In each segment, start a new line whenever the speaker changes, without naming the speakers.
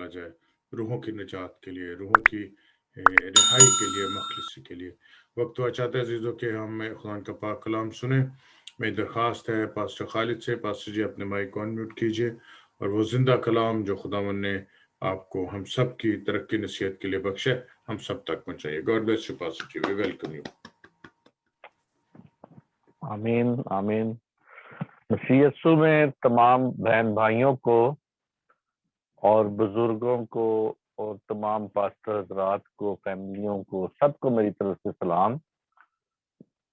आ जाए, रूहों की निजात के लिए, रूहों की रिहाई के लिए, मखलिसी के लिए। वक्त हुआ चाहता है अजीज़ों के हम खुदा का पाक कलाम सुने। मेरी दरख्वास्त है पास्टर खालिद से, पास्टर जी अपने माइक को अनम्यूट कीजिए और वो जिंदा कलाम जो खुदावन ने आपको हम सब की तरक्की नसीहत के लिए बख्शे, हम सब तक पहुंचाइए। God bless you pastor ji, we welcome you.
आमीन आमीन। मसीह यीशु में तमाम बहन भाइयों को और बुजुर्गों को और तमाम पास्टर हजरात को, फैमिलियों को, सबको मेरी तरफ से सलाम।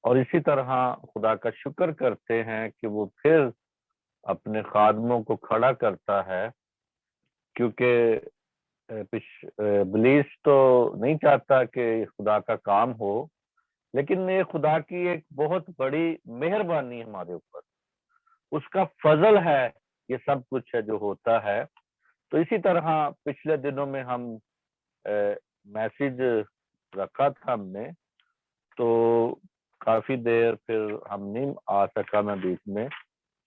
और इसी तरह खुदा का शुक्र करते हैं कि वो फिर अपने खादमों को खड़ा करता है, क्योंकि इब्लीस तो नहीं चाहता कि खुदा का काम हो, लेकिन ये खुदा की एक बहुत बड़ी मेहरबानी है हमारे ऊपर, उसका फजल है ये सब कुछ है जो होता है। तो इसी तरह पिछले दिनों में हम मैसेज रखा था हमने, तो काफी देर फिर हम नहीं आ सका मैं बीच में,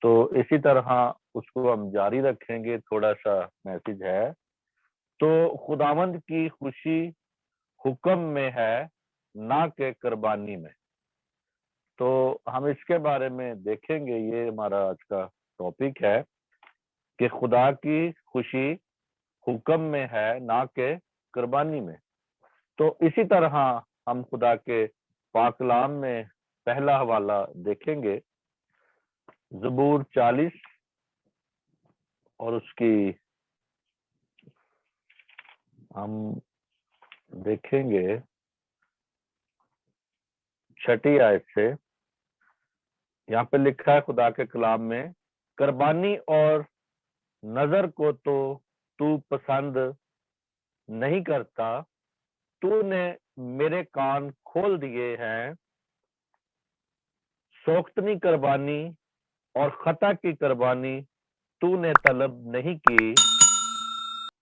तो इसी तरह उसको हम जारी रखेंगे। थोड़ा सा मैसेज है। तो खुदावंद की खुशी हुक्म में है, ना के कुर्बानी में। तो हम इसके बारे में देखेंगे, ये हमारा आज का टॉपिक है कि खुदा की खुशी हुक्म में है, ना के कुर्बानी में। तो इसी तरह हम खुदा के पाकलाम में पहला हवाला देखेंगे, ज़बूर 40 और उसकी हम देखेंगे 6 आयत से। यहाँ पे लिखा है खुदा के कलाम में, कुर्बानी और नजर को तो तू पसंद नहीं करता, तूने मेरे कान खोल दिए हैं। सोख्तनी कुर्बानी और खता की कुर्बानी तूने तलब नहीं की।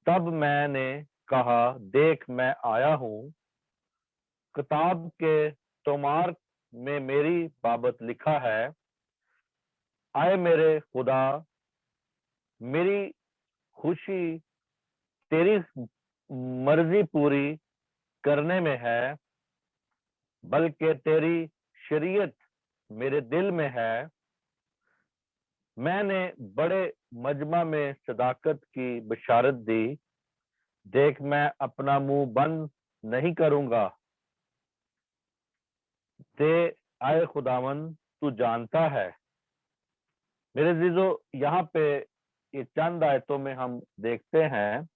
तब मैंने कहा, देख मैं आया हूँ। किताब के तोमार में मेरी बाबत लिखा है, आए मेरे खुदा, मेरी खुशी तेरी मर्जी पूरी करने में है, बल्कि तेरी शरीयत मेरे दिल में है। मैंने बड़े मजमा में सदाकत की बशारत दी, देख मैं अपना मुंह बंद नहीं करूंगा। ते आए खुदावन, तू जानता है। मेरे जीजो, यहाँ पे ये चंद आयतों में हम देखते हैं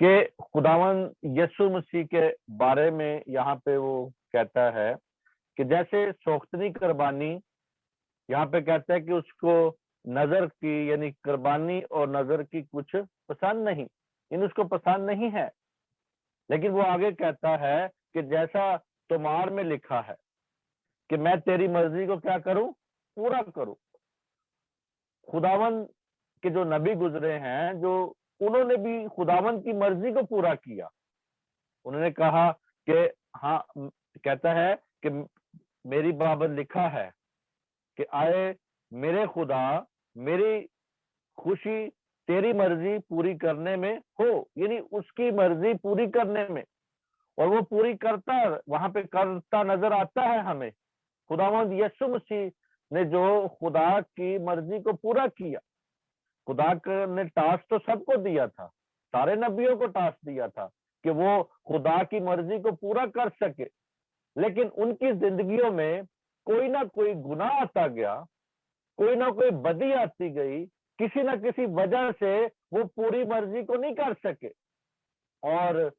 कि खुदावन यीशु मसीह के बारे में यहाँ पे वो कहता है कि जैसे सोख्तनी कुर्बानी, यहाँ पे कहता है कि उसको नजर की यानी कुर्बानी और नजर की कुछ पसंद नहीं, इन उसको पसंद नहीं है। लेकिन वो आगे कहता है कि जैसा तोमार में लिखा है कि मैं तेरी मर्जी को क्या करूं, पूरा करूं। खुदावन के जो नबी गुजरे हैं, जो उन्होंने भी खुदावन की मर्जी को पूरा किया। उन्होंने कहा कि हाँ, कहता है कि मेरी बाबत लिखा है कि आए मेरे खुदा, मेरी खुशी तेरी मर्जी पूरी करने में हो, यानी उसकी मर्जी पूरी करने में। और वो पूरी करता, वहां पे करता नजर आता है हमें। खुदावंद यीशु मसीह ने जो खुदा की मर्जी को पूरा किया, खुदा ने टास्क तो सबको दिया था, सारे नबियों को टास्क दिया था कि वो खुदा की मर्जी को पूरा कर सके। लेकिन उनकी जिंदगियों में कोई ना कोई गुनाह आता गया, कोई ना कोई बदी आती गई, किसी ना किसी वजह से वो पूरी मर्जी को नहीं कर सके। और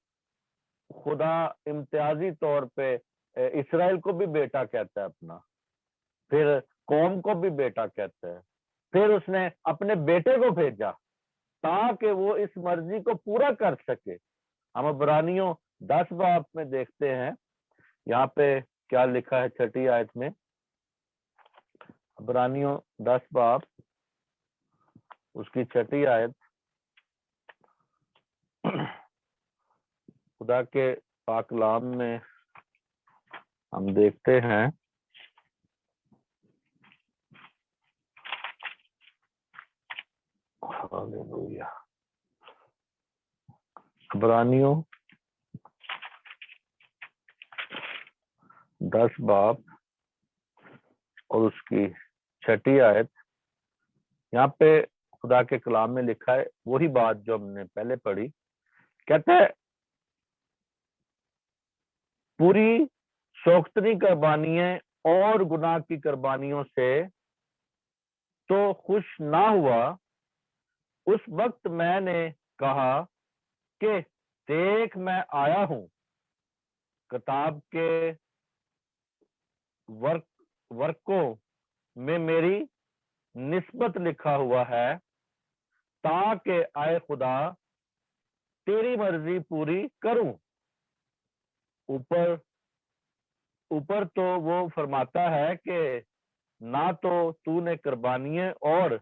खुदा इम्तियाजी तौर पे इसराइल को भी बेटा कहता है अपना, फिर कौम को भी बेटा कहता है, फिर उसने अपने बेटे को भेजा ताकि वो इस मर्जी को पूरा कर सके। हम इब्रानियों 10 बाब में देखते हैं, यहाँ पे क्या लिखा है 6 आयत में। इब्रानियों 10 बाब उसकी 6 आयत, खुदा के पाकलाम में हम देखते हैं, हालेलुया। इब्रानियों 10 बाब और उसकी 6ठी आयत, यहाँ पे खुदा के कलाम में लिखा है वही बात जो हमने पहले पढ़ी। कहता है पूरी शौकतनी कुर्बानियां और गुनाह की कुर्बानियों से तो खुश ना हुआ। उस वक्त मैंने कहा कि देख मैं आया हूं, किताब के वर्कों में मेरी निस्बत लिखा हुआ है, ताकि आए खुदा तेरी मर्जी पूरी करूं। ऊपर तो वो फरमाता है कि ना तो तूने कुर्बानियां और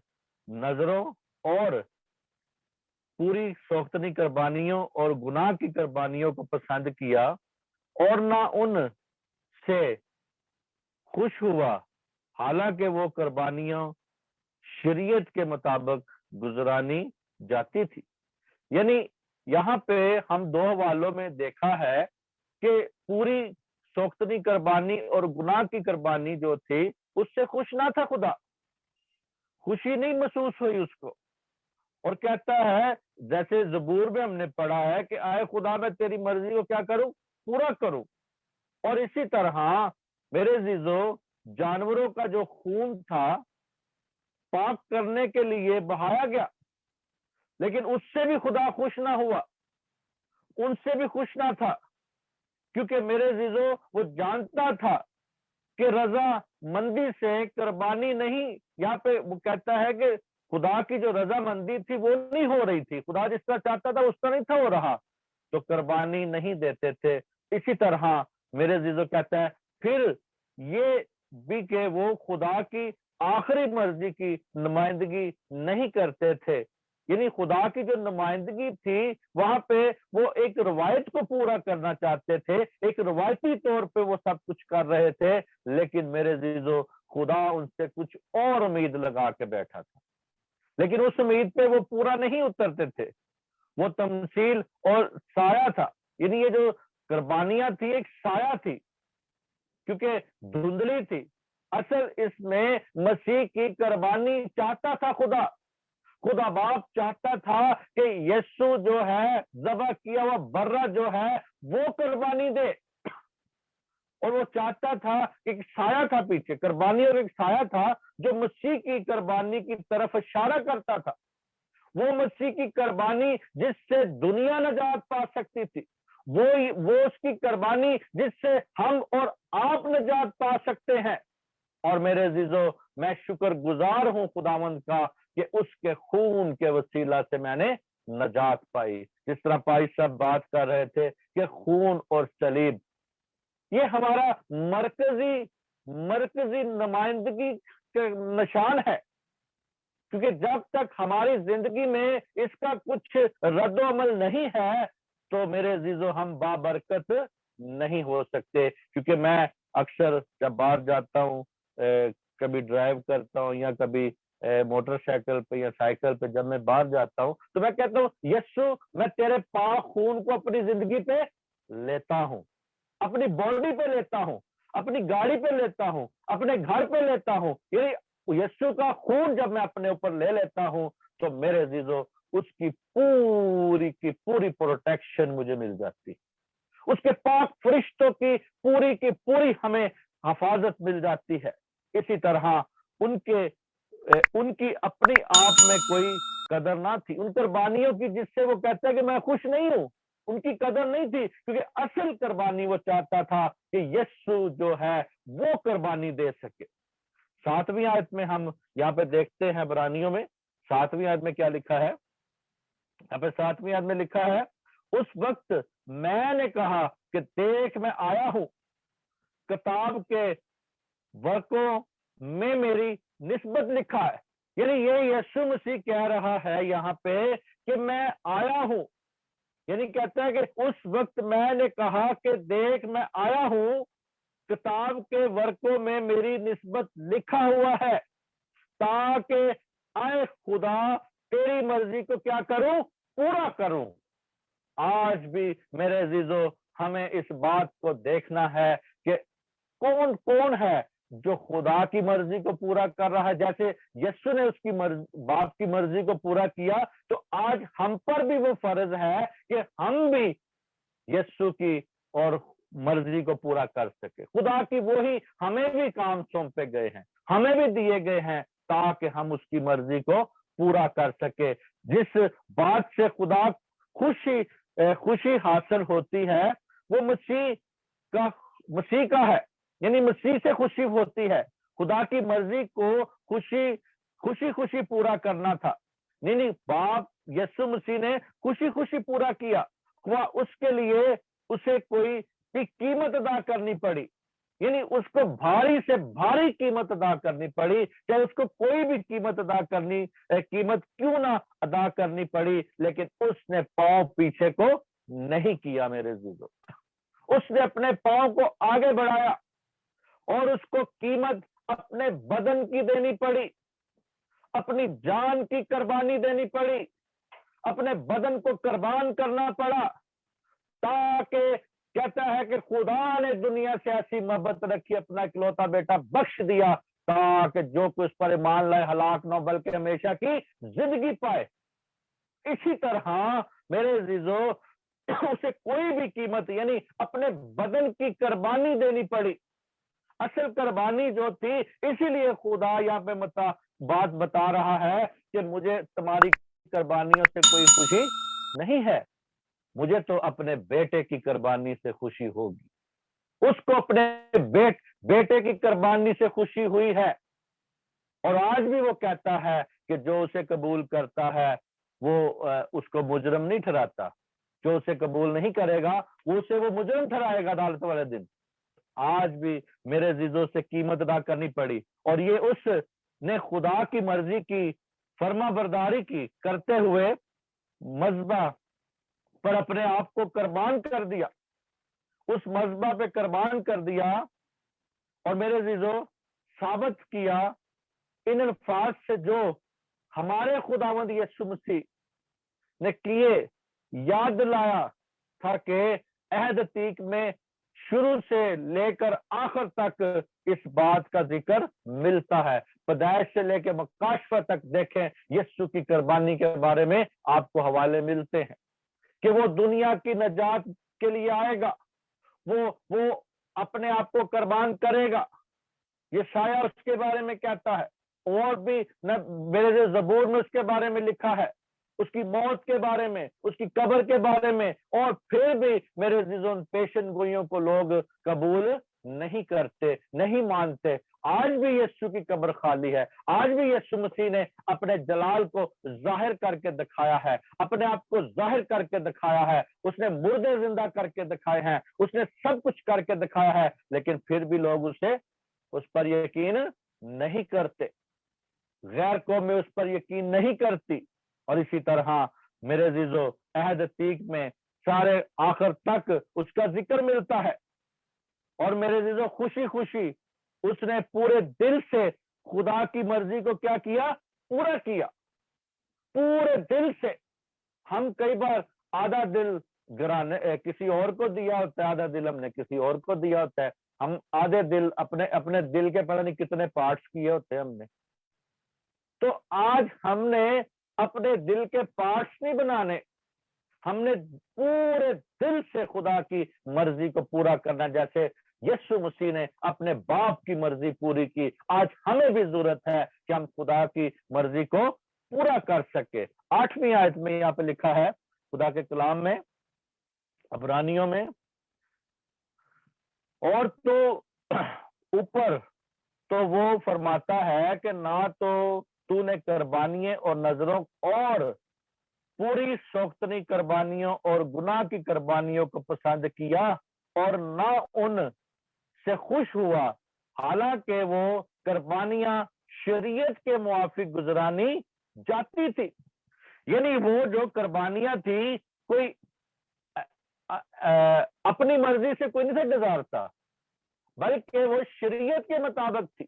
नजरों और पूरी शौकतनी कुर्बानियों और गुनाह की कुर्बानियों को पसंद किया, और ना उन से खुश हुआ, हालांकि वो कुर्बानियां शरीयत के मुताबिक गुजरानी जाती थी। यानी यहाँ पे हम 2 हवालों में देखा है कि पूरी शौकतनी कुर्बानी और गुनाह की कुर्बानी जो थी उससे खुश ना था खुदा, खुशी नहीं महसूस हुई उसको। और कहता है जैसे ज़बूर में हमने पढ़ा है कि आए खुदा मैं तेरी मर्जी को क्या करूं, पूरा करूं। और इसी तरह मेरे अजीजों, जानवरों का जो खून था पाक करने के लिए बहाया गया, लेकिन उससे भी खुदा खुश ना हुआ, उनसे भी खुश ना था, क्योंकि मेरे अजीजों वो जानता था कि रजा मंदी से कुर्बानी नहीं, यहाँ पे वो कहता है कि खुदा की जो रजा मंदी थी वो नहीं हो रही थी, खुदा जिस तरह चाहता था उस तरह नहीं था हो रहा, तो कुर्बानी नहीं देते थे। इसी तरह मेरे अजीजों कहता है फिर ये भी कि वो खुदा की आखिरी मर्जी की नुमाइंदगी नहीं करते थे। यानी खुदा की जो नुमाइंदगी थी वहां पे वो एक रवायत को पूरा करना चाहते थे, एक रवायती तौर पे वो सब कुछ कर रहे थे, लेकिन मेरे अजीजों खुदा उनसे कुछ और उम्मीद लगा के बैठा था, लेकिन उस उम्मीद पे वो पूरा नहीं उतरते थे। वो तमसील और साया था, यानी ये जो कुर्बानियां थी एक साया थी, क्योंकि धुंधली थी। असल इसमें मसीह की कुर्बानी चाहता था खुदा बाप चाहता था कि यीशु जो है ज़बह किया हुआ बर्रा जो है वो कुर्बानी दे, और वो चाहता था, एक साया था पीछे कुर्बानी और एक साया था जो मसीह की कुर्बानी की तरफ इशारा करता था। वो मसीह की कुर्बानी जिससे दुनिया नजात पा सकती थी, वो उसकी कुर्बानी जिससे हम और आप नजात पा सकते हैं। और मेरे अजीजों मैं शुक्रगुजार हूं खुदावंद का कि उसके खून के वसीला से मैंने नजात पाई। जिस तरह भाई साहब बात कर रहे थे कि खून और सलीब ये हमारा मरकजी नुमाइंदगी का निशान है, क्योंकि जब तक हमारी जिंदगी में इसका कुछ रद्द अमल नहीं है तो मेरे अजीजों हम बाबरकत नहीं हो सकते। क्योंकि मैं अक्सर जब बाहर जाता हूँ, कभी ड्राइव करता हूँ या कभी मोटरसाइकिल पे या साइकिल पे, जब मैं बाहर जाता हूँ तो मैं कहता हूँ यीशु मैं तेरे पाक खून को अपनी जिंदगी पे लेता हूँ, अपनी बॉडी पे लेता हूँ, अपनी गाड़ी पे लेता हूँ, अपने घर पे लेता हूँ। यीशु का खून जब मैं अपने ऊपर ले लेता हूँ तो मेरे अजीजों उसकी पूरी की पूरी प्रोटेक्शन मुझे मिल जाती, उसके पाक फरिश्तों की पूरी हमें हिफाजत मिल जाती है। इसी तरह उनकी अपनी आप में कोई कदर ना थी, उन कुर्बानियों की जिससे वो कहता है कि मैं खुश नहीं हूं, उनकी कदर नहीं थी, क्योंकि असल कुर्बानी वो चाहता था कि यीशु जो है वो कुर्बानी दे सके। 7वीं आयत में हम यहाँ पे देखते हैं, इब्रानियों में 7वीं आयत में क्या लिखा है। यहाँ पे 7वीं आयत में लिखा है उस वक्त मैंने कहा कि देख मैं आया हूं, किताब के वर्कों में मेरी निस्बत लिखा है। यानी ये यीशु मसीह कह रहा है यहाँ पे कि मैं आया हूं, यानी कहता है कि उस वक्त मैंने कहा कि देख मैं आया हूं, किताब के वर्कों में मेरी निस्बत लिखा हुआ है, ताकि आए खुदा तेरी मर्जी को क्या करूं, पूरा करूं। आज भी मेरे अजीजों हमें इस बात को देखना है कि कौन कौन है जो खुदा की मर्जी को पूरा कर रहा है। जैसे यीशु ने उसकी बाप की मर्जी को पूरा किया, तो आज हम पर भी वो फर्ज है कि हम भी यीशु की और मर्जी को पूरा कर सके। खुदा की वही हमें भी काम सौंपे गए हैं, हमें भी दिए गए हैं, ताकि हम उसकी मर्जी को पूरा कर सके। जिस बात से खुदा खुशी हासिल होती है वो मसीह का है, यानी मसीह से खुशी होती है। खुदा की मर्जी को खुशी पूरा करना था, नहीं बाप यीशु मसीह ने खुशी पूरा किया। वह उसके लिए उसे कोई भी कीमत अदा करनी पड़ी, यानी उसको भारी से भारी कीमत अदा करनी पड़ी, चाहे उसको कोई भी कीमत क्यों ना अदा करनी पड़ी, लेकिन उसने पांव पीछे को नहीं किया। मेरे अजीजों, उसने अपने पांव को आगे बढ़ाया और उसको कीमत अपने बदन की देनी पड़ी, अपनी जान की कुर्बानी देनी पड़ी, अपने बदन को कुर्बान करना पड़ा, ताकि कहता है कि खुदा ने दुनिया से ऐसी मोहब्बत रखी, अपना इकलौता बेटा बख्श दिया, ताकि जो कुछ पर ईमान लाए हलाक न बल्कि हमेशा की जिंदगी पाए। इसी तरह मेरे अजीजों उसे कोई भी कीमत, यानी अपने बदन की कुर्बानी देनी पड़ी। असल कुर्बानी जो थी, इसीलिए खुदा यहाँ पे बात बता रहा है कि मुझे तुम्हारी कुर्बानियों से कोई खुशी नहीं है, मुझे तो अपने बेटे की कुर्बानी से खुशी होगी। उसको अपने बेटे की कुर्बानी से खुशी हुई है, और आज भी वो कहता है कि जो उसे कबूल करता है वो उसको मुजरम नहीं ठहराता, जो उसे कबूल नहीं करेगा वो मुजरम ठहराएगा अदालत वाले दिन। आज भी मेरे अजीजों से कीमत अदा करनी पड़ी, और ये उसने खुदा की मर्जी की फर्माबरदारी की करते हुए मज़बा पर अपने आप को कुर्बान कर दिया, उस मज़बा पे कुर्बान कर दिया, और मेरे अजीजों साबित किया इन अल्फाज से जो हमारे खुदावंद यीशु मसीह ने किए, याद दिलाया था कि अहद अतीक में शुरू से लेकर आखिर तक इस बात का जिक्र मिलता है। पैदाइश से लेकर मकाशफा तक देखें, यीशु की कुर्बानी के बारे में आपको हवाले मिलते हैं कि वो दुनिया की नजात के लिए आएगा, वो अपने आप को कुर्बान करेगा। ये शाया उसके बारे में कहता है, और भी मेरे ज़बूर में उसके बारे में लिखा है, उसकी मौत के बारे में, उसकी कब्र के बारे में, और फिर भी मेरे अजीजों पेशन गोइयों को लोग कबूल नहीं करते, नहीं मानते। आज भी यीशु की कब्र खाली है, आज भी यीशु मसीह ने अपने जलाल को जाहिर करके दिखाया है, अपने आप को जाहिर करके दिखाया है, उसने मुर्दे जिंदा करके दिखाए हैं, उसने सब कुछ करके दिखाया है, लेकिन फिर भी लोग उस पर यकीन नहीं करते, गैर कौम में उस पर यकीन नहीं करती। और इसी तरह मेरे अजीजों अहद अतीक में सारे आखिर तक उसका जिक्र मिलता है, और मेरे अजीजों खुशी खुशी उसने पूरे दिल से खुदा की मर्जी को क्या किया, पूरा किया, पूरे दिल से। हम कई बार आधा दिल किसी और को दिया होता है, आधा दिल हमने किसी और को दिया होता है। हम आधे दिल अपने दिल के पता नहीं कितने पार्ट्स किए होते हैं हमने। तो आज हमने अपने दिल के पार्ट्स नहीं बनाने, हमने पूरे दिल से खुदा की मर्जी को पूरा करना, जैसे यीशु मसीह ने अपने बाप की मर्जी पूरी की। आज हमें भी जरूरत है कि हम खुदा की मर्जी को पूरा कर सके। 8वीं आयत में यहाँ पे लिखा है खुदा के कलाम में, अबरानियों में, और तो ऊपर तो वो फरमाता है कि ना तो तूने कुर्बानियां और नजरों और पूरी शौकतनी कुर्बानियों और गुनाह की कुर्बानियों को पसंद किया, और ना उन से खुश हुआ, हालांकि वो कुर्बानियां शरीयत के मुआफिक गुजरानी जाती थी। यानी वो जो कुर्बानियां थी, कोई अपनी मर्जी से कोई नहीं था गुजारता, बल्कि वो शरीयत के मुताबिक थी।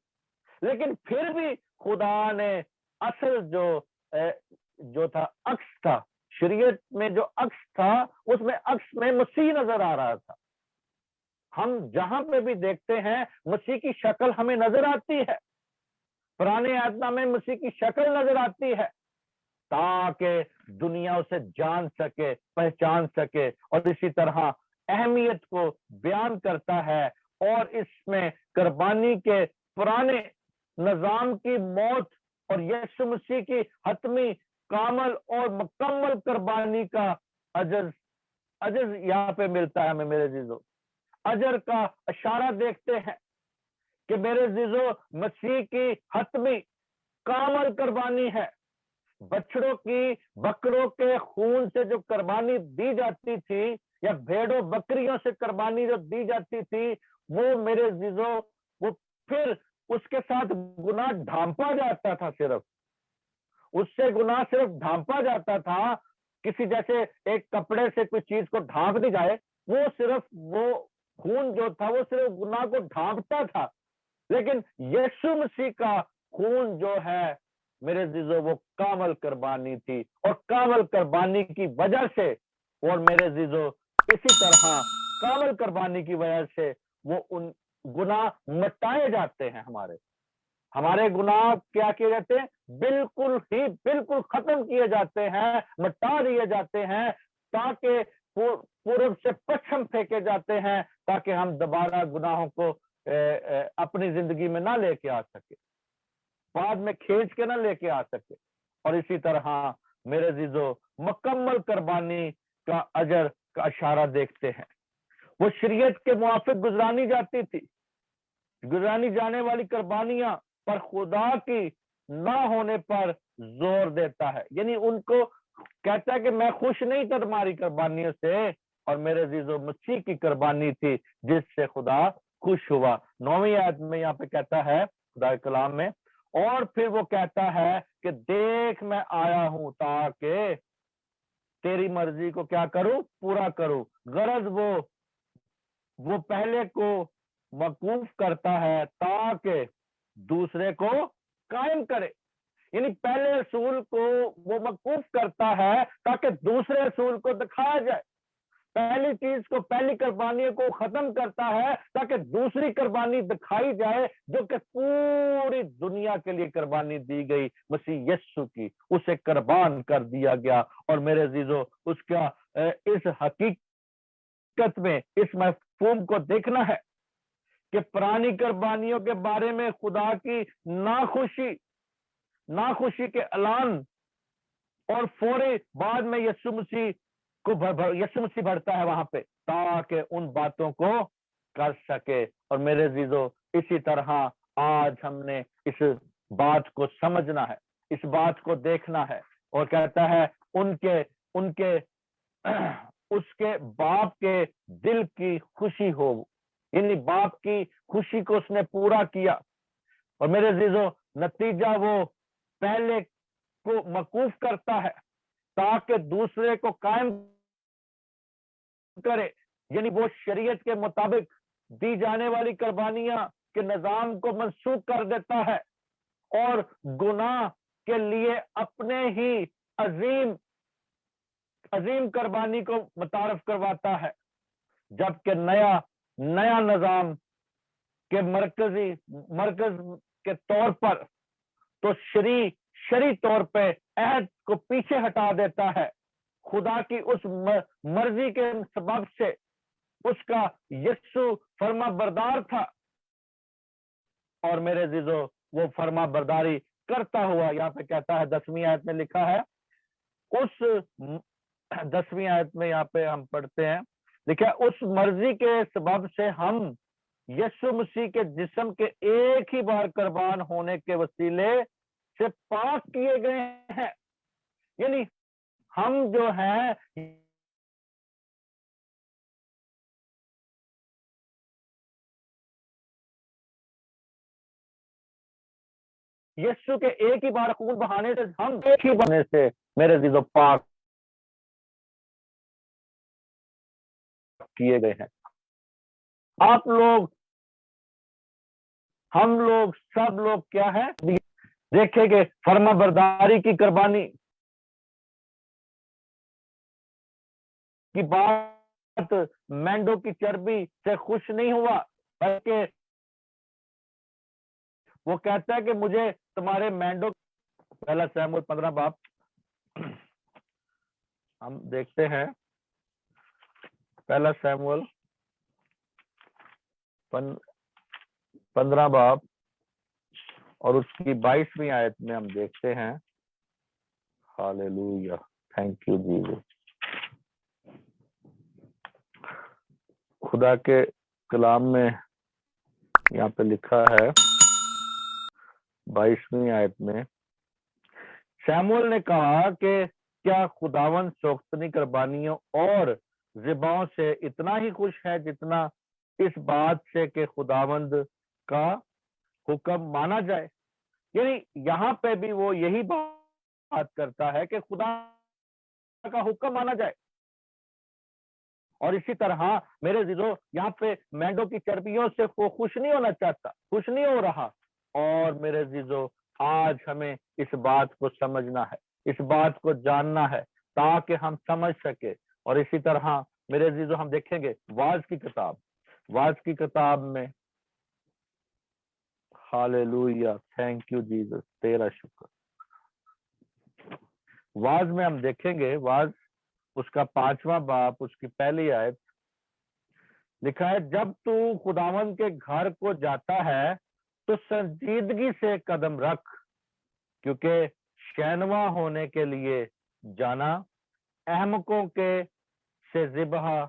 लेकिन फिर भी खुदा ने असल जो था, अक्स था शरीयत में जो अक्स था उसमें अक्स में मसीह नजर आ रहा था। हम जहां पे भी देखते हैं मसीह की शक्ल हमें नजर आती है, पुराने आत्मा में मसीह की शक्ल नजर आती है, ताकि दुनिया उसे जान सके, पहचान सके, और इसी तरह अहमियत को बयान करता है। और इसमें कुर्बानी के पुराने निजाम की मौत और यीशु मसीह की हतमी कामल और मुकम्मल कुर्बानी का अजर अजर यहाँ पे मिलता है हमें। मेरे जीजो, अजर का इशारा देखते हैं कि मेरे जीजो मसीह की हतमी कामल कुर्बानी है। बछड़ों की, बकरों के खून से जो कुर्बानी दी जाती थी, या भेड़ों बकरियों से कुर्बानी जो दी जाती थी, वो मेरे जीजो, वो फिर उसके साथ गुनाह ढांपा जाता था। सिर्फ उससे गुनाह सिर्फ ढांपा जाता था, किसी जैसे एक कपड़े से कोई चीज को ढांप दी जाए, वो सिर्फ वो खून जो था वो सिर्फ गुनाह को ढांपता था। लेकिन यीशु मसीह का खून जो है मेरे जीजो, वो कामल कुर्बानी थी, और कामल कुर्बानी की वजह से, और मेरे जीजो इसी तरह कामल कुर्बानी की वजह से वो उन गुनाह मिटाए जाते हैं। हमारे गुनाह क्या किए जाते हैं? बिल्कुल खत्म किए जाते हैं, मिटा दिए जाते हैं, ताकि पूर्व से पश्चिम फेंके जाते हैं, ताकि हम दोबारा गुनाहों को अपनी जिंदगी में ना लेके आ सके, बाद में खींच के ना लेके आ सके। और इसी तरह मेरे जीजो मुकम्मल कुर्बानी का अजर का इशारा देखते हैं। वो शरीयत के मुआफिक गुजरानी जाती थी, गुजरानी जाने वाली कुर्बानियां पर खुदा की ना होने पर जोर देता है। यानी उनको कहता है कि मैं खुश नहीं था तुम्हारी कुर्बानियों से, और मेरे जीजो मसीह की कुर्बानी थी जिससे खुदा खुश हुआ। 9वीं आयत में यहाँ पे कहता है खुदा के कलाम में, और फिर वो कहता है कि देख मैं आया हूं ताकि तेरी मर्जी को क्या करूं? पूरा करूं। गरज वो पहले को मकूफ करता है ताकि दूसरे को कायम करे। यानी पहले रसूल को वो मकूफ करता है ताकि दूसरे रसूल को दिखाया जाए। पहली चीज को, पहली कुर्बानी को खत्म करता है ताकि दूसरी कुर्बानी दिखाई जाए, जो कि पूरी दुनिया के लिए कुर्बानी दी गई, मसीह यीशु की, उसे कुर्बान कर दिया गया। और मेरे अजीजों, उसका इस हकीकत में इस मफहूम को देखना है कि पुरानी कुर्बानियों के बारे में खुदा की नाखुशी के ऐलान, और फौरी बाद में यीशु मसीह बढ़ता है वहां पे, ताकि उन बातों को कर सके। और मेरे अजीजों, इसी तरह आज हमने इस बात को समझना है, इस बात को देखना है। और कहता है उनके उसके बाप के दिल की खुशी हो, यानी बाप की खुशी को उसने पूरा किया। और मेरे अजीजों, नतीजा वो पहले को मकूफ करता है ताकि दूसरे को कायम करे। यानी वो शरीयत के मुताबिक दी जाने वाली कुर्बानियां के निजाम को मनसूख कर देता है, और गुनाह के लिए अपने ही अजीम कुर्बानी को मुतारफ करवाता है। जबकि नया निजाम के मरकज के तौर पर तो शरी तौर पे अहद को पीछे हटा देता है। खुदा की उस मर्जी के सबब से उसका यीशु फर्मा बरदार था, और मेरे अजीजों वो फर्मा बरदारी करता हुआ, यहाँ पे कहता है 10वीं आयत में लिखा है, उस 10वीं आयत में यहाँ पे हम पढ़ते हैं, देखिए, उस मर्जी के सबब से हम यीशु मसीह के जिस्म के एक ही बार कुर्बान होने के वसीले से पाक किए गए हैं। यानी हम जो हैं यीशु के एक ही बार खून बहाने से, हम एक ही बहाने से मेरे अजीजों पाक किए गए हैं। आप लोग, हम लोग, सब लोग क्या है, देखेंगे फर्मा बरदारी की कुर्बानी की बात मेंढों की चर्बी से खुश नहीं हुआ, बल्कि वो कहता है कि मुझे तुम्हारे मेंढों, पहला शमूएल 15 बाब हम देखते हैं, पहला शमूएल 15 बाब और उसकी 22वीं आयत में हम देखते हैं। Hallelujah, thank you Jesus. खुदा के कलाम में यहाँ पे लिखा है 22वीं आयत में, शमूएल ने कहा कि क्या खुदावन शौकतनी कुर्बानियों और ज़िबाओं से इतना ही खुश है जितना इस बात से कि खुदावंद का हुक्म माना जाए। यानी यहाँ पे भी वो यही बात करता है कि खुदा का हुक्म माना जाए। और इसी तरह मेरे जीजो, यहाँ पे मेंढों की चर्बियों से वो खुश नहीं होना चाहता, खुश नहीं हो रहा। और मेरे जीजो, आज हमें इस बात को समझना है, इस बात को जानना है, ताकि हम समझ सके। और इसी तरह मेरे जीजो, हम देखेंगे वाज की किताब में, हालेलुया, थैंक यू जीसस, तेरा शुक्र। वाज में हम देखेंगे, वाज उसका 5वां बाब उसकी पहली आयत, लिखा है, जब तू खुदावंद के घर को जाता है तो संजीदगी से कदम रख, क्योंकि शैनवा होने के लिए जाना अहमकों के से ज़िबह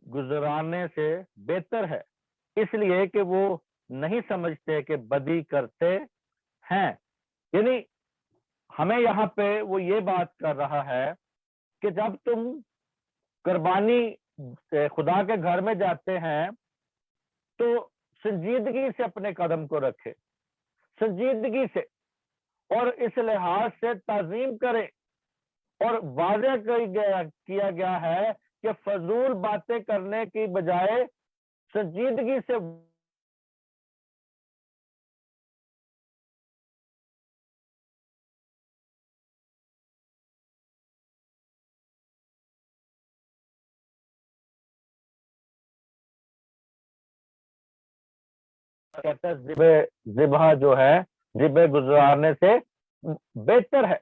गुजराने से बेहतर है, इसलिए कि वो नहीं समझते कि बदी करते हैं। यानी हमें यहाँ पे वो ये बात कर रहा है कि जब तुम कुर्बानी खुदा के घर में जाते हैं तो संजीदगी से अपने कदम को रखे, संजीदगी से, और इस लिहाज से ताजीम करें। और वाज़ेह किया गया है कि फजूल बातें करने की बजाय संजीदगी से कहता है ज़िबह जो है, ज़िबह गुजारने से बेहतर है।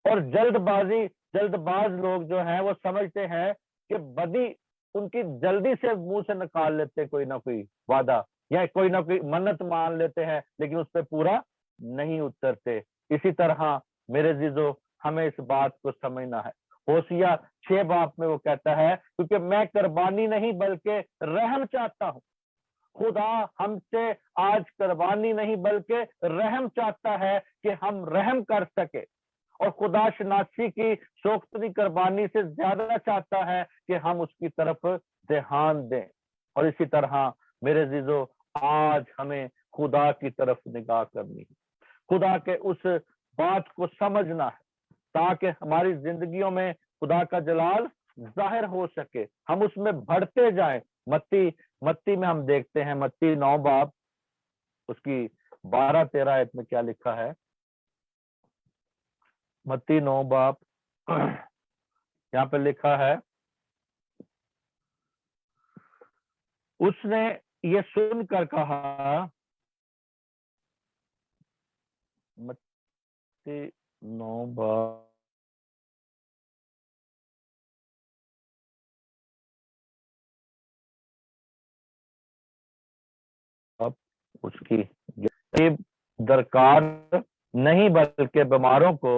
और जल्दबाज लोग जो हैं वो समझते हैं कि बदी उनकी जल्दी से मुंह से निकाल लेते, कोई ना कोई वादा या कोई ना कोई मन्नत मान लेते हैं, लेकिन उस पर पूरा नहीं उतरते। इसी तरह मेरे जीजो, हमें इस बात को समझना है। होशिया 6 बाब में वो कहता है, क्योंकि मैं कुर्बानी नहीं बल्कि रहम चाहता हूँ। खुदा हमसे आज कुर्बानी नहीं बल्कि रहम चाहता है कि हम रहम कर सके। और खुदा शनासी की शौकतनी कुर्बानी से ज्यादा चाहता है कि हम उसकी तरफ ध्यान दें। और इसी तरह मेरे जीजो, आज हमें खुदा की तरफ निगाह करनी है, खुदा के उस बात को समझना है, ताकि हमारी जिंदगियों में खुदा का जलाल जाहिर हो सके, हम उसमें बढ़ते जाएं। मत्ती में हम देखते हैं, मत्ती 9 बाब उसकी 12-13 आयत में क्या लिखा है। मत्ती 9 बाब यहाँ पे लिखा है, उसने ये सुनकर कहा, मत्ती 9 बाब उसकी दरकार नहीं बल्कि बीमारों को,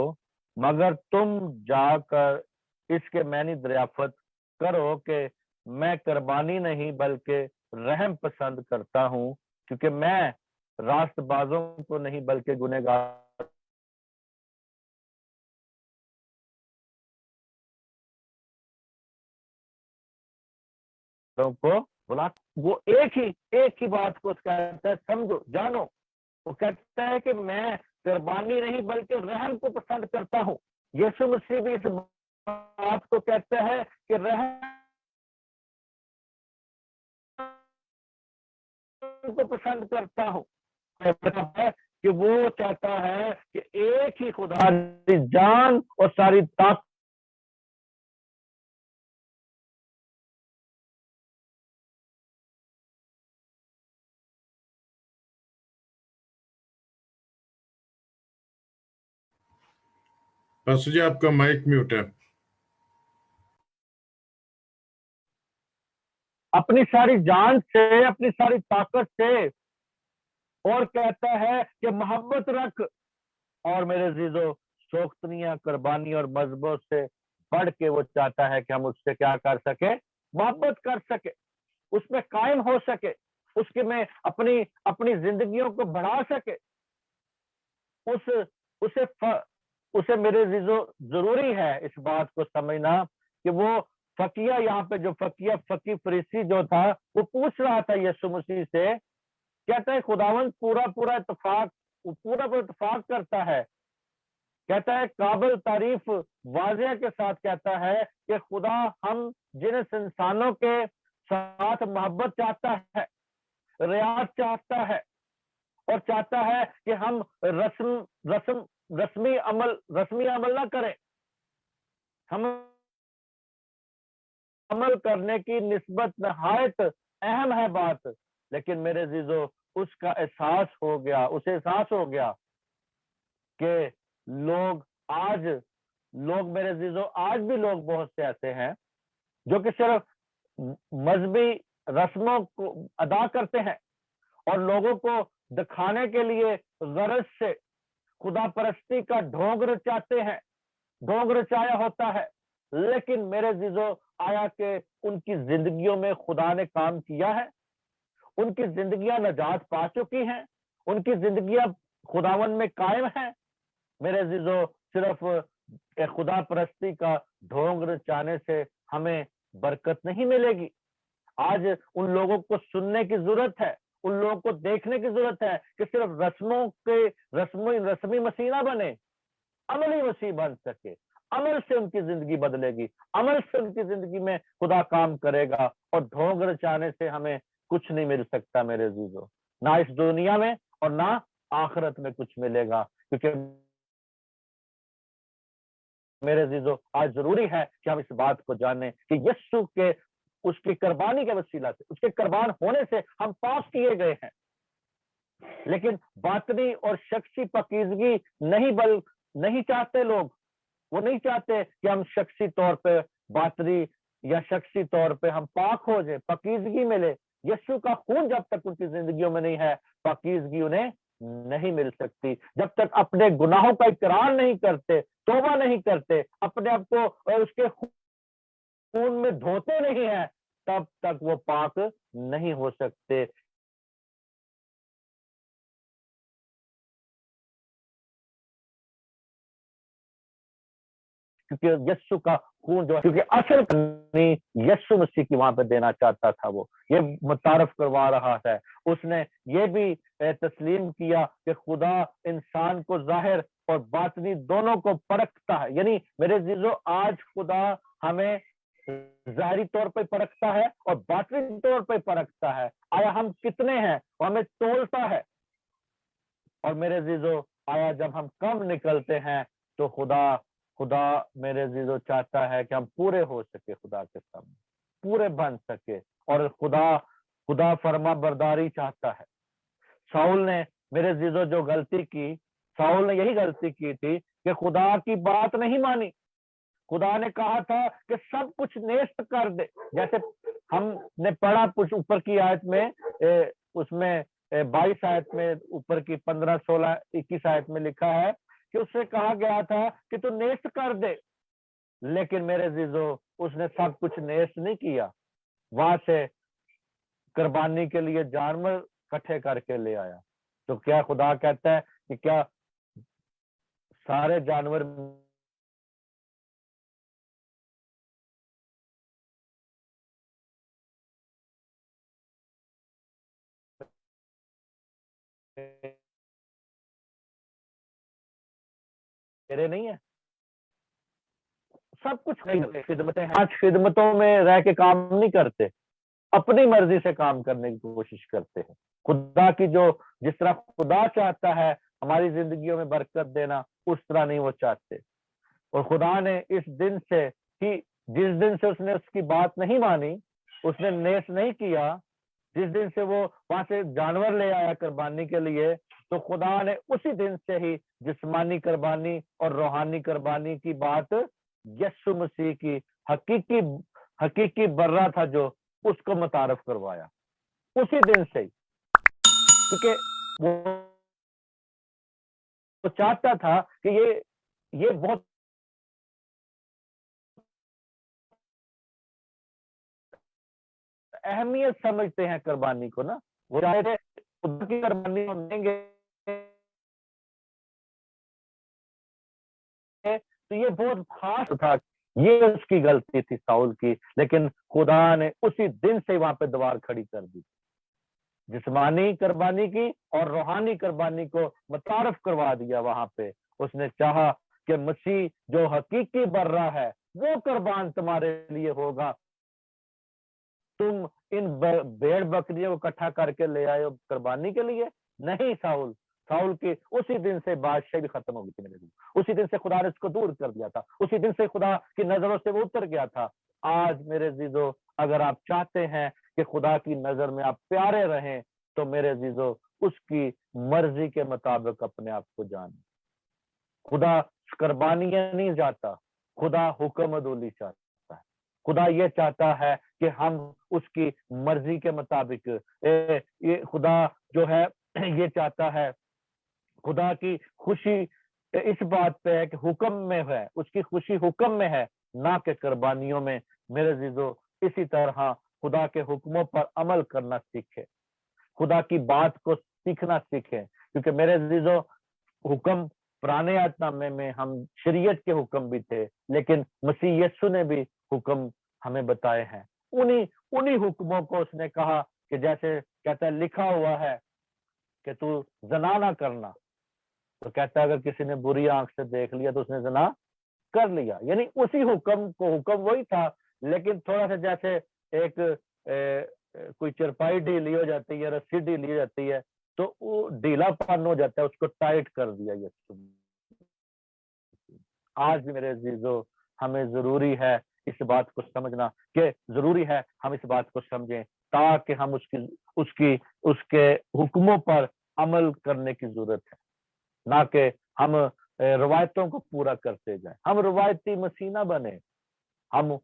मगर तुम जाकर इसके मैनी दरियाफत करो कि मैं कुर्बानी नहीं बल्कि रहम पसंद करता हूँ, क्योंकि मैं रास्तबाजों को नहीं बल्कि गुनहगारों को बुला। वो एक ही बात को कहता है, समझो, जानो। वो कहता है कि मैं कुर्बानी नहीं बल्कि रहम को पसंद करता हूँ। यीशु मसीह भी इस बात को कहता है कि रहम को पसंद करता हूँ। है कि वो चाहता है कि एक ही खुदा जान और सारी ताकत
पास्टर जी आपका माइक म्यूट है।
अपनी सारी जान से, अपनी सारी ताकत से, और कहता है कि मोहब्बत रख। और मेरे अजीजों, शौकतनियां, कुर्बानी और मजहबों से बढ़ के वो चाहता है कि हम उससे क्या कर सके, मोहब्बत कर सके, उसमें कायम हो सके, उसके में अपनी अपनी जिंदगियों को बढ़ा सके। उस उसे उसे मेरे अजीजों जरूरी है इस बात को समझना कि वो फकिया, यहाँ पे जो फकी फरीसी जो था, वो पूछ रहा था यीशु मसीह से, कहता है खुदावंद पूरा इत्तेफाक करता है, कहता है काबिल तारीफ वाजिया के साथ कहता है कि खुदा हम जिन इंसानों के साथ मोहब्बत चाहता है, रियाज चाहता है, और चाहता है कि हम रस्मी अमल ना करें, हम अमल करने की निस्बत नहायत अहम है बात। लेकिन मेरे अजीजों, उसका एहसास हो गया, उसे एहसास हो गया कि लोग मेरे अजीजों, आज भी लोग बहुत से ऐसे हैं जो कि सिर्फ मजहबी रस्मों को अदा करते हैं और लोगों को दिखाने के लिए गरज से खुदा परस्ती का ढोंग रचाते हैं, ढोंग रचाया होता है। लेकिन मेरे अजीजों, आया कि उनकी जिंदगियों में खुदा ने काम किया है, उनकी जिंदगियां नजात पा चुकी हैं, उनकी जिंदगियां खुदावन में कायम हैं। मेरे अजीजों, सिर्फ खुदा परस्ती का ढोंग रचाने से हमें बरकत नहीं मिलेगी। आज उन लोगों को सुनने की जरूरत है, उन लोगों को देखने की जरूरत है कि सिर्फ रस्मी मसीह ना बने, अमली मसीह बन सके। अमल से उनकी जिंदगी बदलेगी, अमल से उनकी जिंदगी में खुदा काम करेगा, और ढोंग रचाने से हमें कुछ नहीं मिल सकता मेरे अजीजों, ना इस दुनिया में और ना आखिरत में कुछ मिलेगा। क्योंकि मेरे अजीजों, आज जरूरी है कि हम इस बात को जानें कि यीशु के उसकी कुर्बानी के वसीला से, उसके कुर्बान होने से हम पाक किए गए हैं। लेकिन बातनी और शख्सी पाकीज़गी नहीं चाहते लोग। वो नहीं चाहते कि हम शख्सी तौर पे बातनी या शख्सी तौर पे हम पाक हो जाए, पाकीज़गी मिले। यीशु का खून जब तक उनकी जिंदगियों में नहीं है, पाकीज़गी उन्हें नहीं मिल सकती। जब तक अपने गुनाहों का इकरार नहीं करते, तौबा नहीं करते, अपने आप को उसके खून में धोते नहीं है, तब तक वो पाक नहीं हो सकते। क्योंकि यीशु का खून जो है, क्योंकि असल यीशु मसीह की वहां पे देना चाहता था, वो ये मुतारफ करवा रहा है। उसने ये भी तस्लीम किया कि खुदा इंसान को जाहिर और बातनी दोनों को परखता है। यानी मेरे जीजो, आज खुदा हमें जाहिरी तौर पे परखता है और बातनी तौर पे परखता है। आया हम कितने हैं, वो हमें तोलता है। और मेरे जीजो, आया जब हम कम निकलते हैं तो खुदा मेरे अजीजों चाहता है कि हम पूरे हो सके, खुदा के सामने पूरे बन सके। और खुदा फरमा बरदारी चाहता है। शाऊल ने मेरे अजीजों जो गलती की, शाऊल ने यही गलती की थी कि खुदा की बात नहीं मानी। खुदा ने कहा था कि सब कुछ नेस्त कर दे। जैसे हमने पढ़ा कुछ ऊपर की आयत में, उसमें 22 आयत में, ऊपर की 15, 16, 21 आयत में लिखा है कि उससे कहा गया था कि तू नेस्त कर दे। लेकिन मेरे अजीजों, उसने सब कुछ नेस्त नहीं किया। वहां से कुर्बानी के लिए जानवर इकट्ठे करके ले आया। तो क्या खुदा कहता है कि क्या सारे जानवर मेरे नहीं है? सब कुछ नहीं, खिदमतें, 5 खिदमतों में रह के काम नहीं करते, अपनी मर्जी से काम करने की कोशिश करते हैं। खुदा की जो जिस तरह खुदा चाहता है हमारी जिंदगियों में बरकत देना, उस तरह नहीं वो चाहते। और खुदा ने इस दिन से ही, जिस दिन से उसने उसकी बात नहीं मानी, उसने नेस नहीं किया, जिस दिन से वो वहां से जानवर ले आया कुर्बानी के लिए, تو خدا نے اسی دن سے ہی جسمانی قربانی اور روحانی قربانی کی بات یسوع مسیح کی حقیقی برہ تھا جو اس کو متعارف کروایا اسی دن سے ہی، کیونکہ وہ چاہتا تھا کہ یہ بہت اہمیت سمجھتے ہیں قربانی کو نا، وہ چاہتے تھے خدا کی قربانی ہم دیں گے تو یہ بہت خاص تھا، یہ اس کی غلطی تھی ساؤل کی، لیکن خدا نے اسی دن سے وہاں پہ دیوار کھڑی کر دی، جسمانی قربانی کی اور روحانی قربانی کو متعارف کروا دیا وہاں پہ۔ اس نے چاہا کہ مسیح جو حقیقی برہ ہے وہ قربان تمہارے لیے ہوگا، تم ان بھیڑ بکریوں کو اکٹھا کر کے لے آئے ہو قربانی کے لیے نہیں۔ ساؤل کی اسی دن سے بادشاہی بھی ختم ہو گئی تھی میرے لیے، اسی دن سے خدا نے اس کو دور کر دیا تھا، اسی دن سے خدا کی نظروں سے وہ اتر گیا تھا۔ آج میرے عزیزو اگر آپ چاہتے ہیں کہ خدا کی نظر میں آپ پیارے رہیں تو میرے عزیزو اس کی مرضی کے مطابق اپنے آپ کو جانیں۔ خدا قربانیاں نہیں چاہتا، خدا حکم عدولی چاہتا ہے، خدا یہ چاہتا ہے کہ ہم اس کی مرضی کے مطابق یہ خدا جو ہے یہ چاہتا ہے، خدا کی خوشی اس بات پہ ہے کہ حکم میں ہے، اس کی خوشی حکم میں ہے نہ کہ قربانیوں میں۔ میرے عزیزو اسی طرح خدا کے حکموں پر عمل کرنا سیکھے، خدا کی بات کو سیکھنا سیکھے، کیونکہ میرے عزیزو حکم پرانے عہد نامے میں ہم شریعت کے حکم بھی تھے، لیکن مسیح یسوع نے بھی حکم ہمیں بتائے ہیں، انہی حکموں کو اس نے کہا کہ جیسے کہتا ہے لکھا ہوا ہے کہ تو زنا نہ کرنا، تو کہتا ہے اگر کسی نے بری آنکھ سے دیکھ لیا تو اس نے زنا کر لیا، یعنی اسی حکم کو، حکم وہی تھا لیکن تھوڑا سا جیسے ایک کوئی چرپائی ڈھیلی ہو جاتی ہے، رسی ڈھیلی ہو جاتی ہے تو وہ ڈھیلا پن ہو جاتا ہے، اس کو ٹائٹ کر دیا یسوع۔ آج بھی میرے عزیزو ہمیں ضروری ہے اس بات کو سمجھنا، کہ ضروری ہے ہم اس بات کو سمجھیں تاکہ ہم اس کے حکموں پر عمل کرنے کی ضرورت ہے، نہ کہ ہم روایتوں کو پورا کرتے جائیں۔ ہم روایتی مسیح نہ بنے، ہم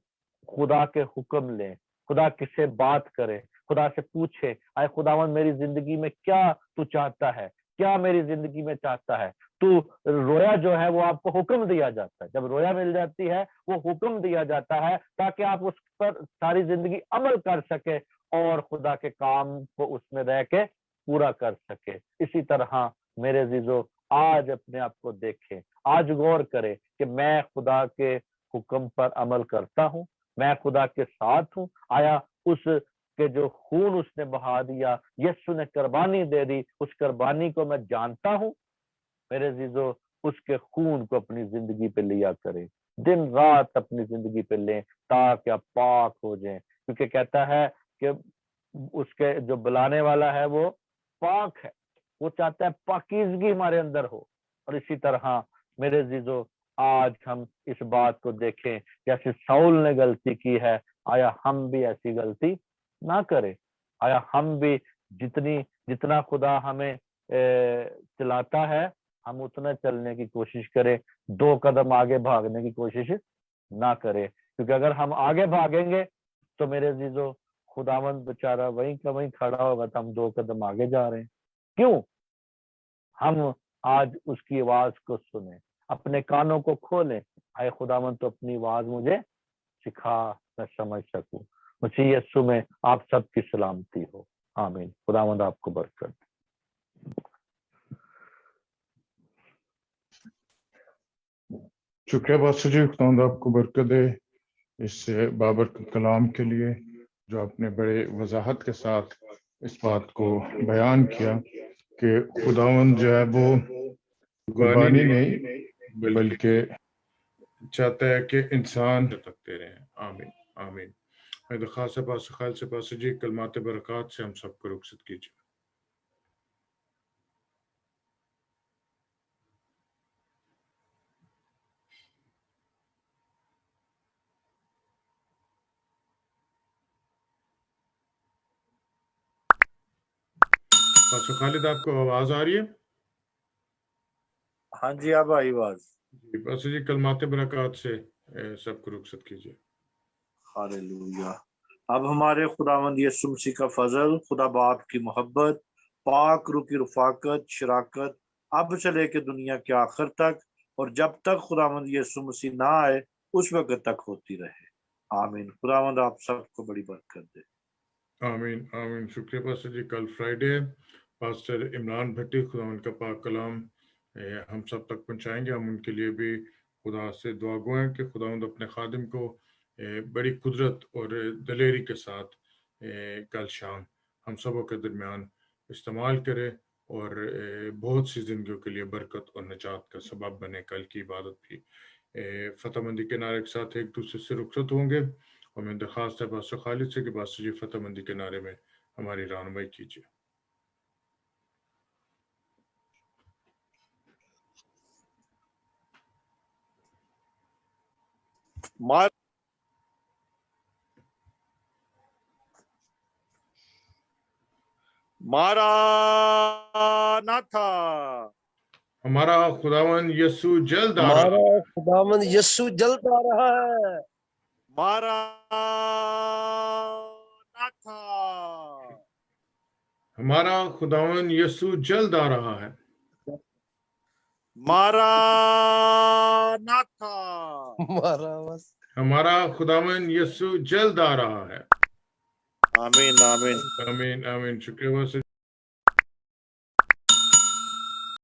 خدا کے حکم لیں، خدا کس سے بات کرے، خدا سے پوچھے اے خداوند میری زندگی میں کیا تو چاہتا ہے، کیا میری زندگی میں چاہتا ہے تو۔ رویا جو ہے وہ آپ کو حکم دیا جاتا ہے، جب رویا مل جاتی ہے وہ حکم دیا جاتا ہے تاکہ آپ اس پر ساری زندگی عمل کر سکے اور خدا کے کام کو اس میں رہ کے پورا کر سکے۔ اسی طرح میرے عزیزو آج اپنے آپ کو دیکھیں، آج غور کرے کہ میں خدا کے حکم پر عمل کرتا ہوں، میں خدا کے ساتھ ہوں، آیا اس کے جو خون اس نے بہا دیا، یسوع نے قربانی دے دی، اس قربانی کو میں جانتا ہوں۔ میرے عزیزو اس کے خون کو اپنی زندگی پہ لیا کرے، دن رات اپنی زندگی پہ لیں تاکہ آپ پاک ہو جائیں، کیونکہ کہتا ہے کہ اس کے جو بلانے والا ہے وہ پاک ہے، وہ چاہتا ہے پاکیزگی ہمارے اندر ہو۔ اور اسی طرح میرے عزیزو آج ہم اس بات کو دیکھیں، جیسے ساؤل نے غلطی کی ہے، آیا ہم بھی ایسی غلطی نہ کریں، آیا ہم بھی جتنا خدا ہمیں چلاتا ہے ہم اتنا چلنے کی کوشش کریں، 2 قدم آگے بھاگنے کی کوشش نہ کریں، کیونکہ اگر ہم آگے بھاگیں گے تو میرے عزیزو خداوند بیچارہ وہیں کا وہیں کھڑا ہوگا تو ہم 2 قدم آگے جا رہے ہیں۔ کیوں؟ ہم آج اس کی آواز کو سنیں، اپنے کانوں کو کھولیں، اے خداوند تو اپنی آواز مجھے سکھا، میں سمجھ سکوں۔ مسیح یسوع میں آپ سب کی سلامتی ہو، آمین۔ خداوند آپ کو برکت دے۔
شکریہ پاسٹر جی، خداوند آپ کو برکت دے اس بابرکت کلام کے لیے جو آپ نے بڑے وضاحت کے ساتھ اس بات کو بیان کیا کہ خداوند جو ہے وہ قربانی نہیں بلکہ چاہتا ہے کہ انسان تکتے رہیں۔ آمین آمین۔ میں درخواست ہے پاسٹر خالد سے، پاسٹر جی کلمات برکات سے ہم سب کو رخصت کیجیے۔ پاسٹر خالد آپ کو آواز آ رہی ہے؟
ہاں جی اب آئی آواز.
جی بس جی کلمات برکات سے سب کو رخصت کیجیے.
ہاللویا. اب ہمارے خداوند یسوع مسیح کا فضل، خدا باپ کی محبت، پاک روح کی رفاقت، شراکت اب سے لے کے دنیا کے آخر تک اور جب تک خداوند یسوع مسیح نہ آئے اس وقت تک ہوتی رہے. آمین. خداوند آپ سب کو بڑی برکت دے.
آمین آمین. شکریہ پاسٹر جی. کل فرائیڈے ہے. پاسٹر عمران بھٹی خداوند کا پاک کلام ہم سب تک پہنچائیں گے. ہم ان کے لیے بھی خدا سے دعا گو ہیں کہ خداوند اپنے خادم کو بڑی قدرت اور دلیری کے ساتھ کل شام ہم سبوں کے درمیان استعمال کرے اور بہت سی زندگیوں کے لیے برکت اور نجات کا سبب بنے. کل کی عبادت بھی فتح مندی کے نعرے کے ساتھ ایک دوسرے سے رخصت ہوں گے اور میں درخواست ہے پاسٹر خالد سے کہ پاسٹر جی فتح مندی کے نعرے میں ہماری رہنمائی کیجیے.
ماراناتھا.
ہمارا خداوند یسوع جلد آ رہا ہے.
ہمارا خداوند یسوع جلد آ رہا ہے.
ماراناتھا.
ہمارا خداوند یسوع جلد آ رہا ہے.
ماراناتھا.
ہمارا خداوند یسوع جلد آ رہا ہے.
آمین آمین.
آمین آمین. شکریہ پاسٹر